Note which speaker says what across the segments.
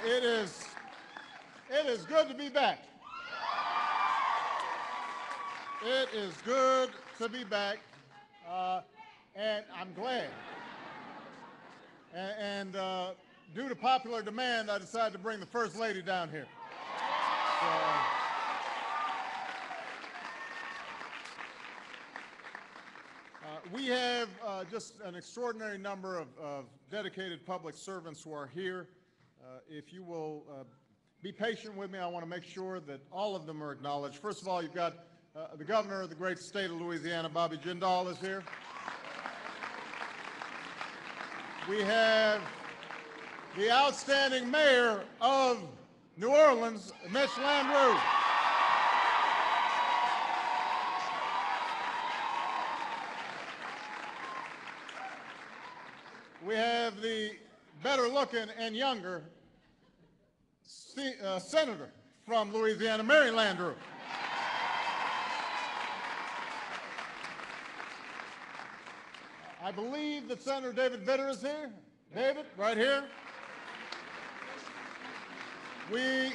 Speaker 1: It is good to be back. It is good to be back, and I'm glad. And due to popular demand, I decided to bring the First Lady down here. So, we have just an extraordinary number of dedicated public servants who are here. If you will be patient with me, I want to make sure that all of them are acknowledged. First of all, you've got the governor of the great state of Louisiana, Bobby Jindal, is here. We have the outstanding mayor of New Orleans, Mitch Landrieu. We have the better looking and younger senator from Louisiana, Mary Landrieu. I believe that Senator David Vitter is here. David, right here. We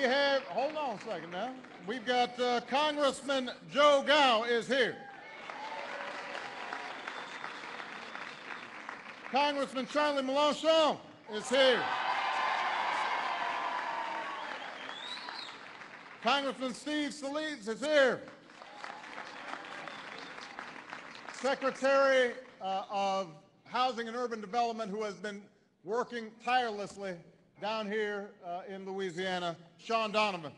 Speaker 1: have, hold on a second now. We've got Congressman Joe Gow is here. Congressman Charlie Mélenchon is here. Congressman Steve Scalise is here. Secretary of Housing and Urban Development, who has been working tirelessly down here in Louisiana, Sean Donovan.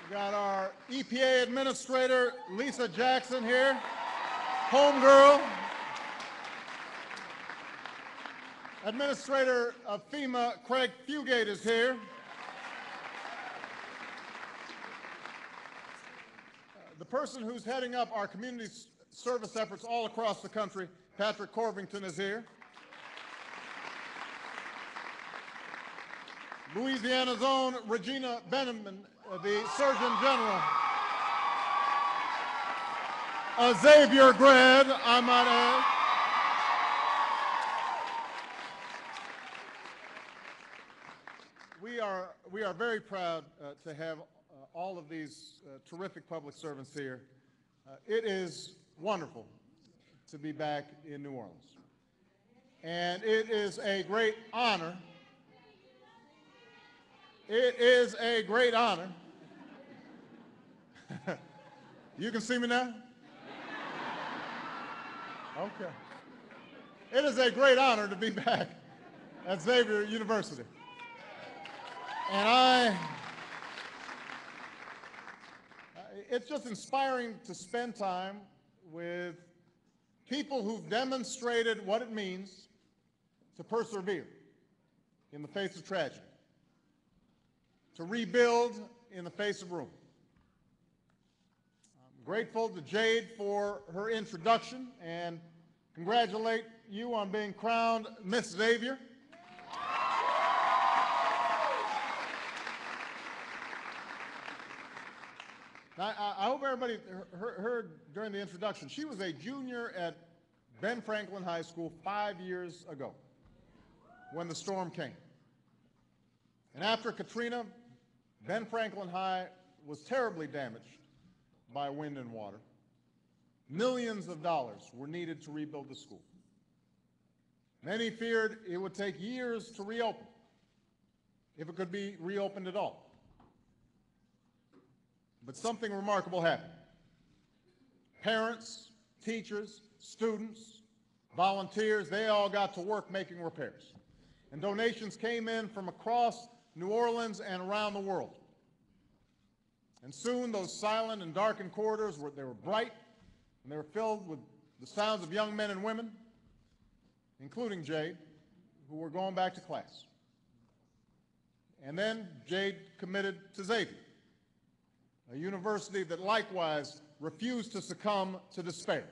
Speaker 1: We got our EPA Administrator, Lisa Jackson here, homegirl. Administrator of FEMA, Craig Fugate, is here. The person who's heading up our community service efforts all across the country, Patrick Corvington, is here. Louisiana's own Regina Benjamin, the Surgeon General. A Xavier grad, I might add. We are very proud to have all of these terrific public servants here. It is wonderful to be back in New Orleans. And it is a great honor. It is a great honor. You can see me now? Okay. It is a great honor to be back at Xavier University. And it's just inspiring to spend time with people who've demonstrated what it means to persevere in the face of tragedy, to rebuild in the face of ruin. I'm grateful to Jade for her introduction and congratulate you on being crowned Miss Xavier. I hope everybody heard during the introduction, she was a junior at Ben Franklin High School 5 years ago when the storm came. And after Katrina, Ben Franklin High was terribly damaged by wind and water. Millions of dollars were needed to rebuild the school. Many feared it would take years to reopen, if it could be reopened at all. But something remarkable happened. Parents, teachers, students, volunteers, they all got to work making repairs. And donations came in from across New Orleans and around the world. And soon those silent and darkened corridors were bright, and they were filled with the sounds of young men and women, including Jade, who were going back to class. And then Jade committed to Xavier, a university that likewise refused to succumb to despair.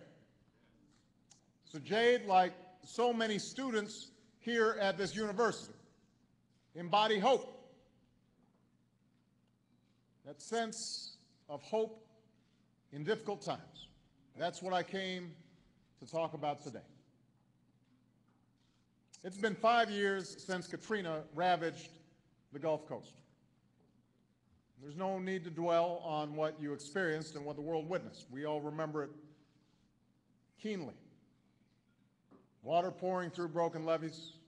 Speaker 1: So Jade, like so many students here at this university, embody hope. That sense of hope in difficult times. That's what I came to talk about today. It's been 5 years since Katrina ravaged the Gulf Coast. There's no need to dwell on what you experienced and what the world witnessed. We all remember it keenly. Water pouring through broken levees,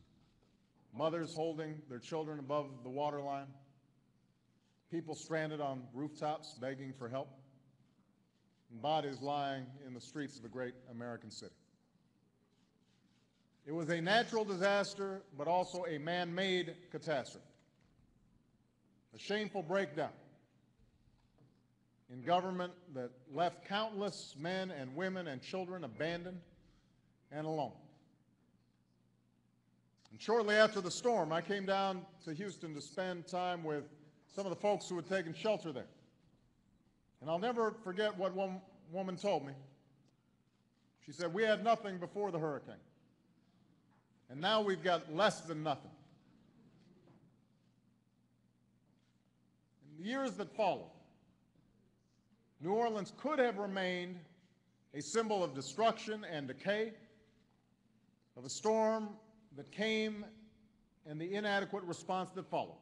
Speaker 1: mothers holding their children above the waterline, people stranded on rooftops begging for help, and bodies lying in the streets of a great American city. It was a natural disaster, but also a man-made catastrophe. A shameful breakdown in government that left countless men and women and children abandoned and alone. And shortly after the storm, I came down to Houston to spend time with some of the folks who had taken shelter there. And I'll never forget what one woman told me. She said, "We had nothing before the hurricane, and now we've got less than nothing." In the years that followed, New Orleans could have remained a symbol of destruction and decay, of a storm that came and the inadequate response that followed.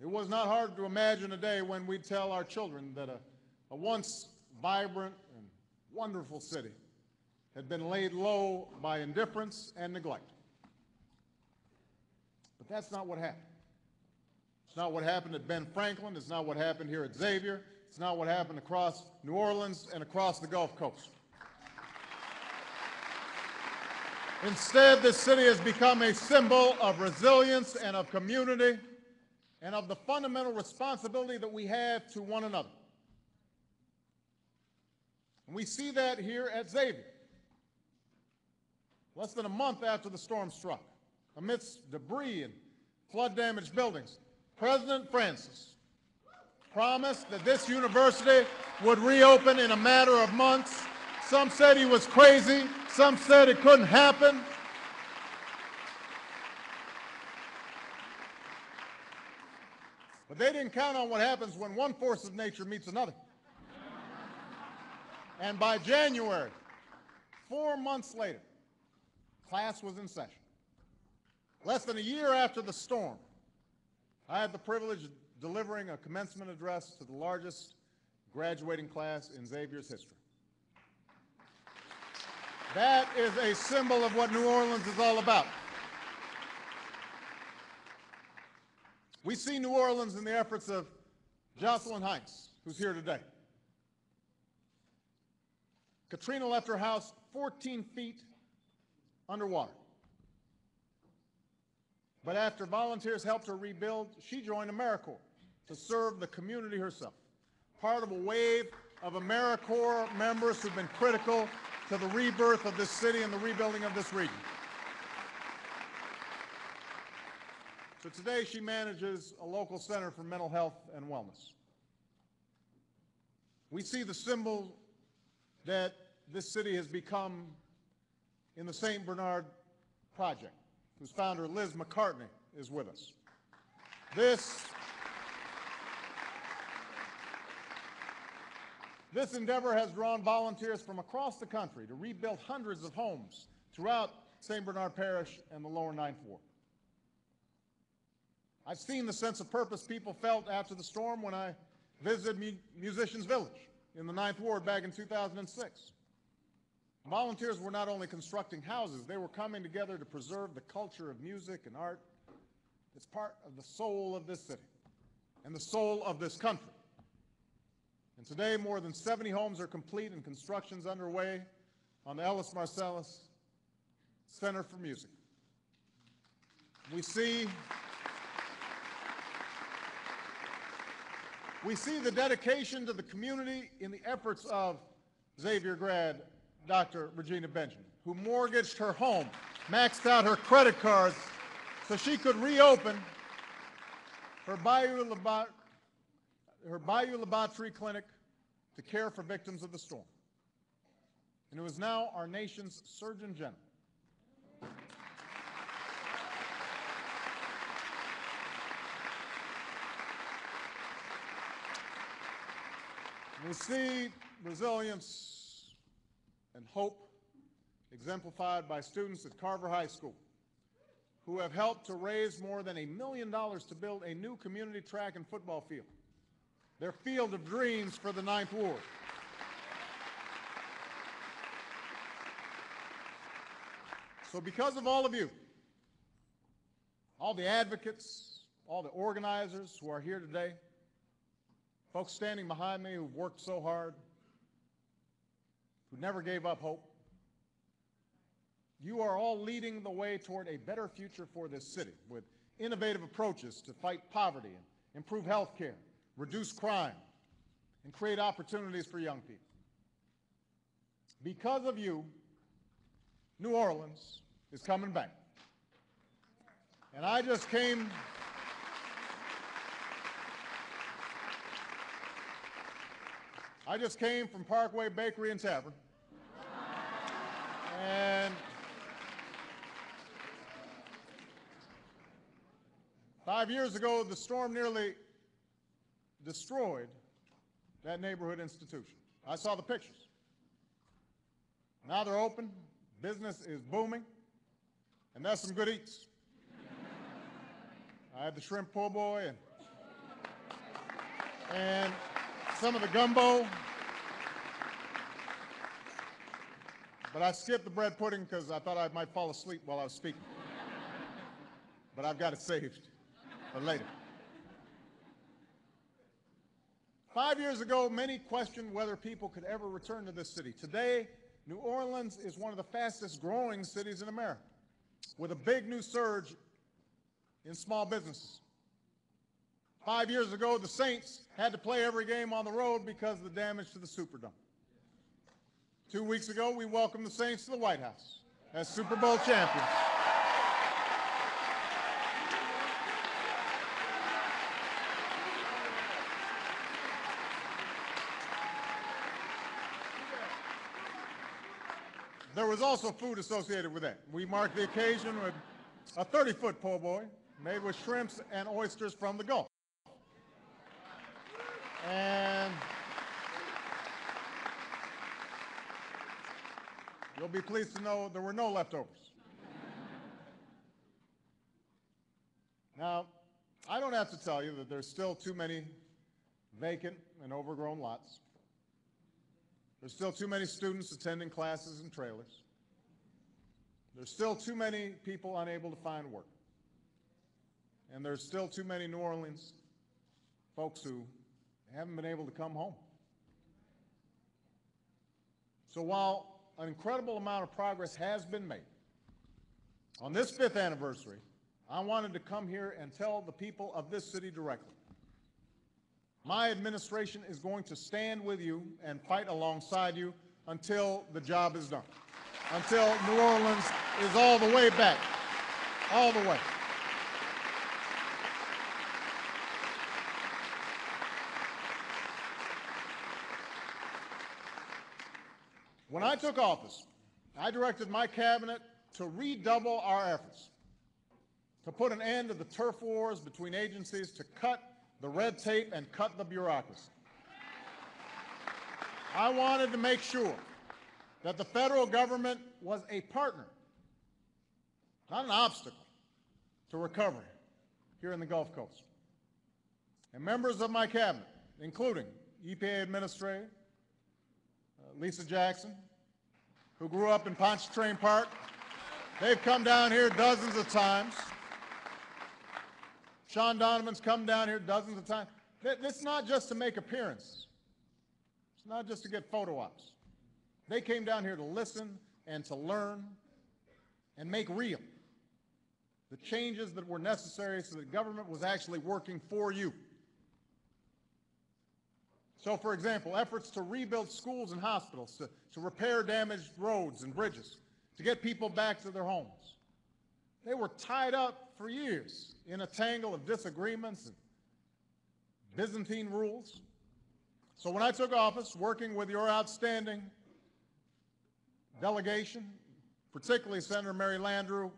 Speaker 1: It was not hard to imagine a day when we'd tell our children that a once vibrant and wonderful city had been laid low by indifference and neglect. But that's not what happened. It's not what happened at Ben Franklin. It's not what happened here at Xavier. It's not what happened across New Orleans and across the Gulf Coast. Instead, this city has become a symbol of resilience and of community and of the fundamental responsibility that we have to one another. And we see that here at Xavier. Less than a month after the storm struck, amidst debris and flood-damaged buildings, President Francis promised that this university would reopen in a matter of months. Some said he was crazy. Some said it couldn't happen. But they didn't count on what happens when one force of nature meets another. And by January, 4 months later, class was in session. Less than a year after the storm, I had the privilege of delivering a commencement address to the largest graduating class in Xavier's history. That is a symbol of what New Orleans is all about. We see New Orleans in the efforts of Jocelyn Hines, who's here today. Katrina left her house 14 feet underwater. But after volunteers helped her rebuild, she joined AmeriCorps to serve the community herself, part of a wave of AmeriCorps members who've been critical to the rebirth of this city and the rebuilding of this region. So today she manages a local center for mental health and wellness. We see the symbol that this city has become in the St. Bernard Project, whose founder, Liz McCartney, is with us. This endeavor has drawn volunteers from across the country to rebuild hundreds of homes throughout St. Bernard Parish and the lower Ninth Ward. I've seen the sense of purpose people felt after the storm when I visited Musicians Village in the Ninth Ward back in 2006. Volunteers were not only constructing houses, they were coming together to preserve the culture of music and art. It's part of the soul of this city and the soul of this country. And today, more than 70 homes are complete and construction's underway on the Ellis Marsalis Center for Music. We see the dedication to the community in the efforts of Xavier grad Dr. Regina Benjamin, who mortgaged her home, maxed out her credit cards so she could reopen her Bayou Laboratory Clinic to care for victims of the storm. And who is now our nation's Surgeon General. We see resilience and hope exemplified by students at Carver High School, who have helped to raise more than $1 million to build a new community track and football field, their field of dreams for the 9th Ward. So because of all of you, all the advocates, all the organizers who are here today, folks standing behind me who've worked so hard, who never gave up hope, you are all leading the way toward a better future for this city with innovative approaches to fight poverty and improve health care, reduce crime, and create opportunities for young people. Because of you, New Orleans is coming back. And I just came from Parkway Bakery and Tavern. And 5 years ago, the storm nearly destroyed that neighborhood institution. I saw the pictures. Now they're open, business is booming, and that's some good eats. I had the shrimp po' boy and some of the gumbo, but I skipped the bread pudding because I thought I might fall asleep while I was speaking. But I've got it saved for later. 5 years ago, many questioned whether people could ever return to this city. Today, New Orleans is one of the fastest growing cities in America, with a big new surge in small businesses. 5 years ago, the Saints had to play every game on the road because of the damage to the Superdome. 2 weeks ago, we welcomed the Saints to the White House as Super Bowl champions. There was also food associated with that. We marked the occasion with a 30-foot po' boy made with shrimps and oysters from the Gulf. And you'll be pleased to know there were no leftovers. Now, I don't have to tell you that there's still too many vacant and overgrown lots. There's still too many students attending classes in trailers. There's still too many people unable to find work. And there's still too many New Orleans folks who haven't been able to come home. So while an incredible amount of progress has been made, on this 5th anniversary, I wanted to come here and tell the people of this city directly. My administration is going to stand with you and fight alongside you until the job is done, until New Orleans is all the way back, all the way. When I took office, I directed my cabinet to redouble our efforts, to put an end to the turf wars between agencies, to cut the red tape and cut the bureaucracy. I wanted to make sure that the federal government was a partner, not an obstacle, to recovery here in the Gulf Coast. And members of my cabinet, including EPA Administrator Lisa Jackson, who grew up in Pontchartrain Park, they've come down here dozens of times. Sean Donovan's come down here dozens of times. It's not just to make appearances. It's not just to get photo ops. They came down here to listen and to learn and make real the changes that were necessary so that government was actually working for you. So, for example, efforts to rebuild schools and hospitals, to repair damaged roads and bridges, to get people back to their homes. They were tied up for years in a tangle of disagreements and Byzantine rules. So when I took office, working with your outstanding delegation, particularly Senator Mary Landrieu,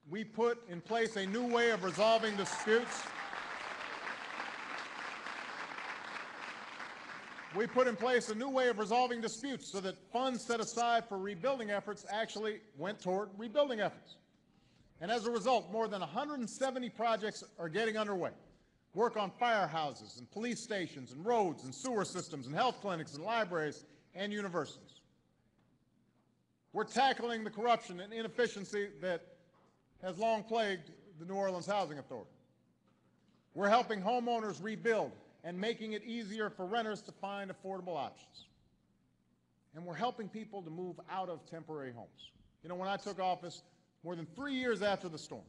Speaker 1: we put in place a new way of resolving disputes We put in place a new way of resolving disputes so that funds set aside for rebuilding efforts actually went toward rebuilding efforts. And as a result, more than 170 projects are getting underway. Work on firehouses and police stations and roads and sewer systems and health clinics and libraries and universities. We're tackling the corruption and inefficiency that has long plagued the New Orleans Housing Authority. We're helping homeowners rebuild and making it easier for renters to find affordable options. And we're helping people to move out of temporary homes. You know, when I took office, more than 3 years after the storm,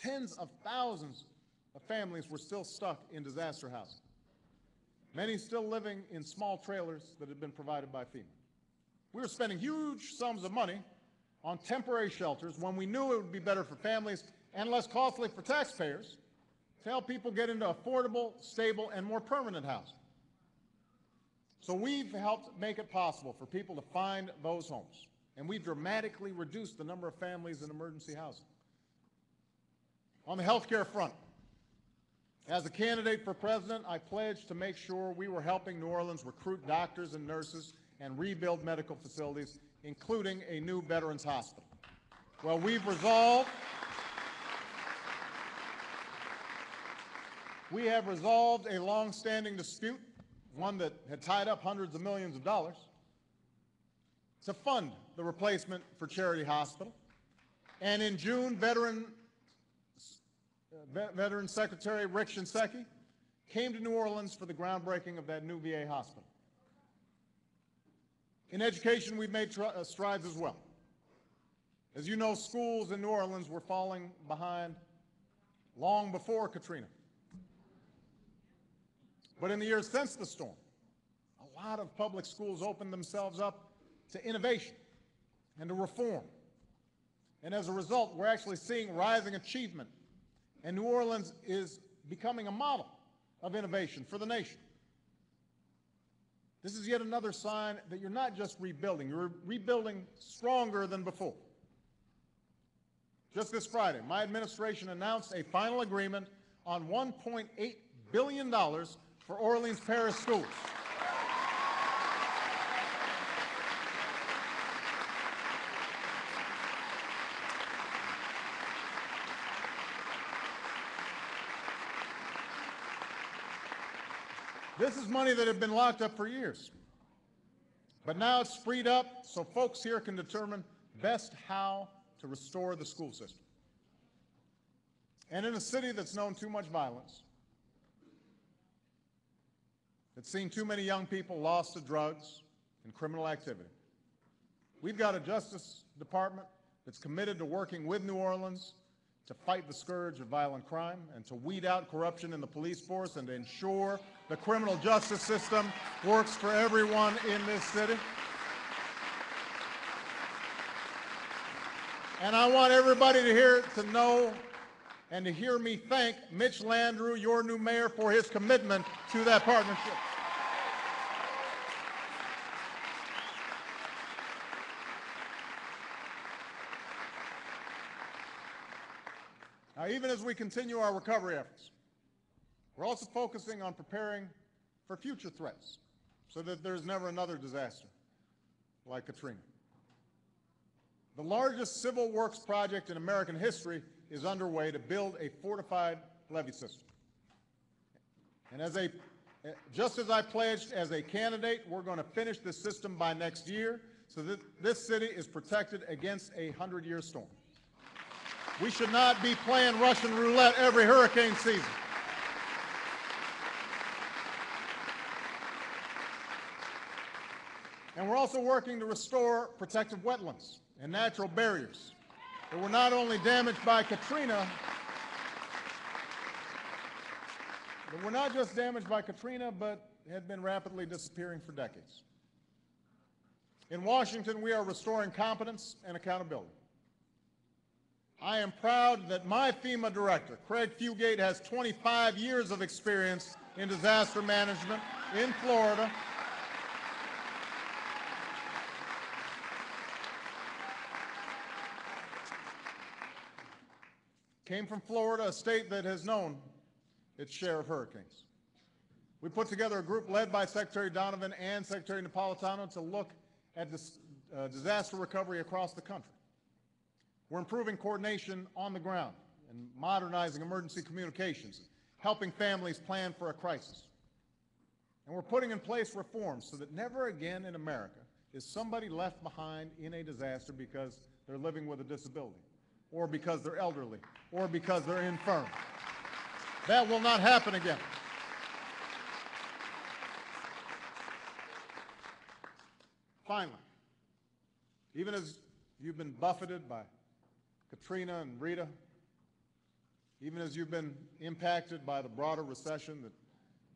Speaker 1: tens of thousands of families were still stuck in disaster housing, many still living in small trailers that had been provided by FEMA. We were spending huge sums of money on temporary shelters when we knew it would be better for families and less costly for taxpayers to help people get into affordable, stable, and more permanent housing. So we've helped make it possible for people to find those homes, and we've dramatically reduced the number of families in emergency housing. On the health care front, as a candidate for president, I pledged to make sure we were helping New Orleans recruit doctors and nurses and rebuild medical facilities, including a new veterans hospital. Well, we have resolved a long-standing dispute, one that had tied up hundreds of millions of dollars, to fund the replacement for Charity Hospital. And in June, Veteran Secretary Rick Shinseki came to New Orleans for the groundbreaking of that new VA hospital. In education, we've made strides as well. As you know, schools in New Orleans were falling behind long before Katrina. But in the years since the storm, a lot of public schools opened themselves up to innovation and to reform. And as a result, we're actually seeing rising achievement. And New Orleans is becoming a model of innovation for the nation. This is yet another sign that you're not just rebuilding, you're rebuilding stronger than before. Just this Friday, my administration announced a final agreement on $1.8 billion for Orleans Parish schools. This is money that had been locked up for years. But now it's freed up so folks here can determine best how to restore the school system. And in a city that's known too much violence, that's seen too many young people lost to drugs and criminal activity, we've got a Justice Department that's committed to working with New Orleans to fight the scourge of violent crime and to weed out corruption in the police force and to ensure the criminal justice system works for everyone in this city. And I want everybody to know and to hear me thank Mitch Landrieu, your new mayor, for his commitment to that partnership. Now, even as we continue our recovery efforts, we're also focusing on preparing for future threats so that there's never another disaster like Katrina. The largest civil works project in American history is underway to build a fortified levee system. And just as I pledged as a candidate, we're going to finish this system by next year so that this city is protected against a 100-year storm. We should not be playing Russian roulette every hurricane season. And we're also working to restore protected wetlands and natural barriers that were not only damaged by Katrina, but were not just damaged by Katrina, but had been rapidly disappearing for decades. In Washington, we are restoring competence and accountability. I am proud that my FEMA director, Craig Fugate, has 25 years of experience in disaster management in Florida. Came from Florida, a state that has known its share of hurricanes. We put together a group led by Secretary Donovan and Secretary Napolitano to look at disaster recovery across the country. We're improving coordination on the ground and modernizing emergency communications, helping families plan for a crisis. And we're putting in place reforms so that never again in America is somebody left behind in a disaster because they're living with a disability, or because they're elderly, or because they're infirm. That will not happen again. Finally, even as you've been buffeted by Katrina and Rita, even as you've been impacted by the broader recession that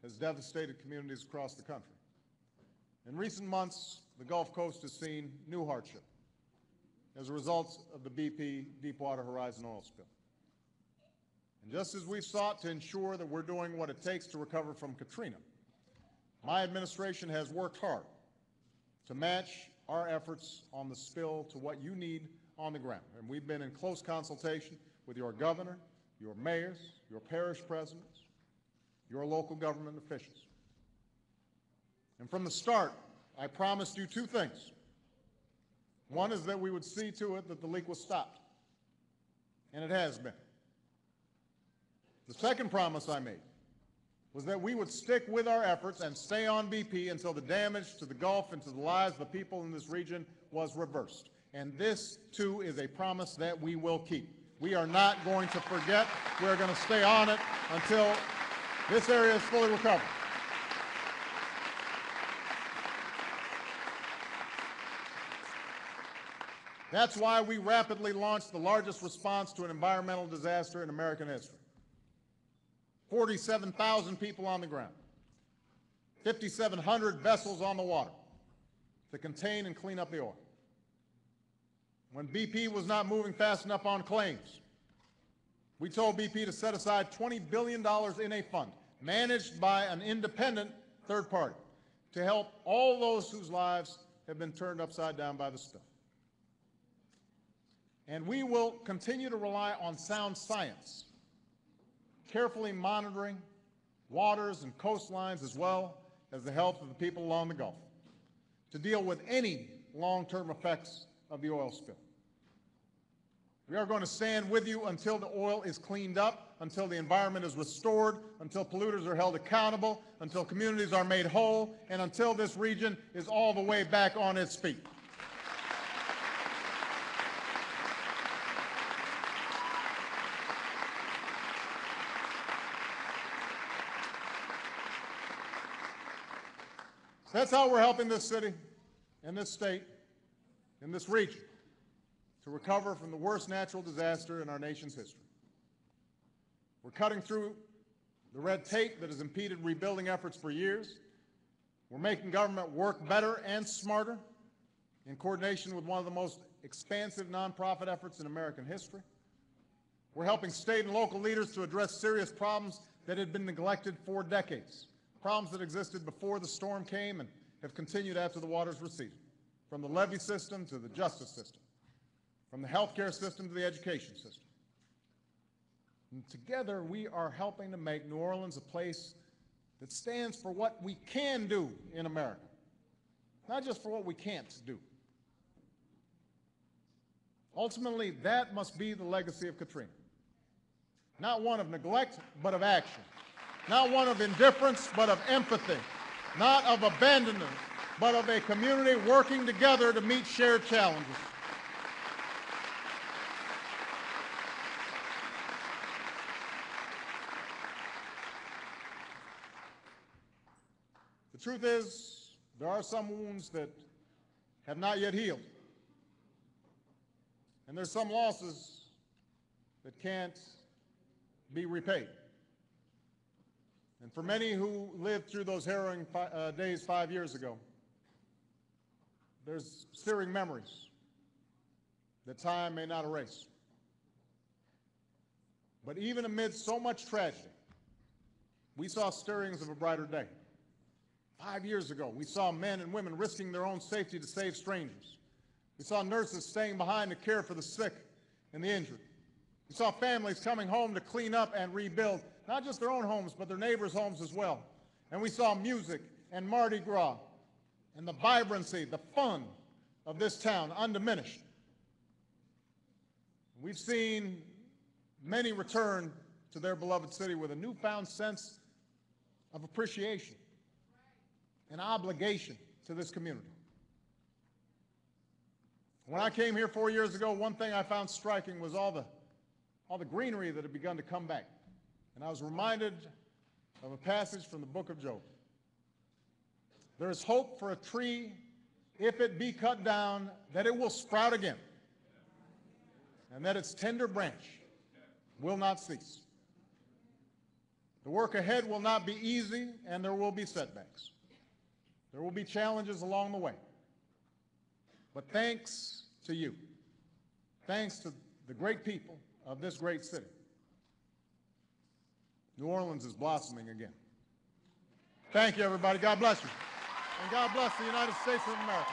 Speaker 1: has devastated communities across the country, in recent months, the Gulf Coast has seen new hardship as a result of the BP Deepwater Horizon oil spill. And just as we've sought to ensure that we're doing what it takes to recover from Katrina, my administration has worked hard to match our efforts on the spill to what you need on the ground. And we've been in close consultation with your governor, your mayors, your parish presidents, your local government officials. And from the start, I promised you two things. One is that we would see to it that the leak was stopped, and it has been. The second promise I made was that we would stick with our efforts and stay on BP until the damage to the Gulf and to the lives of the people in this region was reversed. And this, too, is a promise that we will keep. We are not going to forget. We're going to stay on it until this area is fully recovered. That's why we rapidly launched the largest response to an environmental disaster in American history. 47,000 people on the ground, 5,700 vessels on the water to contain and clean up the oil. When BP was not moving fast enough on claims, we told BP to set aside $20 billion in a fund managed by an independent third party to help all those whose lives have been turned upside down by the spill. And we will continue to rely on sound science, carefully monitoring waters and coastlines as well as the health of the people along the Gulf to deal with any long-term effects of the oil spill. We are going to stand with you until the oil is cleaned up, until the environment is restored, until polluters are held accountable, until communities are made whole, and until this region is all the way back on its feet. That's how we're helping this city and this state and this region to recover from the worst natural disaster in our nation's history. We're cutting through the red tape that has impeded rebuilding efforts for years. We're making government work better and smarter in coordination with one of the most expansive nonprofit efforts in American history. We're helping state and local leaders to address serious problems that had been neglected for decades. Problems that existed before the storm came and have continued after the waters receded, from the levee system to the justice system, from the healthcare system to the education system. And together, we are helping to make New Orleans a place that stands for what we can do in America, not just for what we can't do. Ultimately, that must be the legacy of Katrina. Not one of neglect, but of action. Not one of indifference, but of empathy. Not of abandonment, but of a community working together to meet shared challenges. The truth is, there are some wounds that have not yet healed. And there's some losses that can't be repaid. And for many who lived through those harrowing days 5 years ago, there's searing memories that time may not erase. But even amid so much tragedy, we saw stirrings of a brighter day. 5 years ago, we saw men and women risking their own safety to save strangers. We saw nurses staying behind to care for the sick and the injured. We saw families coming home to clean up and rebuild, not just their own homes, but their neighbors' homes as well. And we saw music and Mardi Gras and the vibrancy, the fun of this town undiminished. We've seen many return to their beloved city with a newfound sense of appreciation and obligation to this community. When I came here 4 years ago, one thing I found striking was all the greenery that had begun to come back. And I was reminded of a passage from the book of Job. There is hope for a tree, if it be cut down, that it will sprout again, and that its tender branch will not cease. The work ahead will not be easy, and there will be setbacks. There will be challenges along the way. But thanks to you, thanks to the great people of this great city, New Orleans is blossoming again. Thank you, everybody. God bless you. And God bless the United States of America.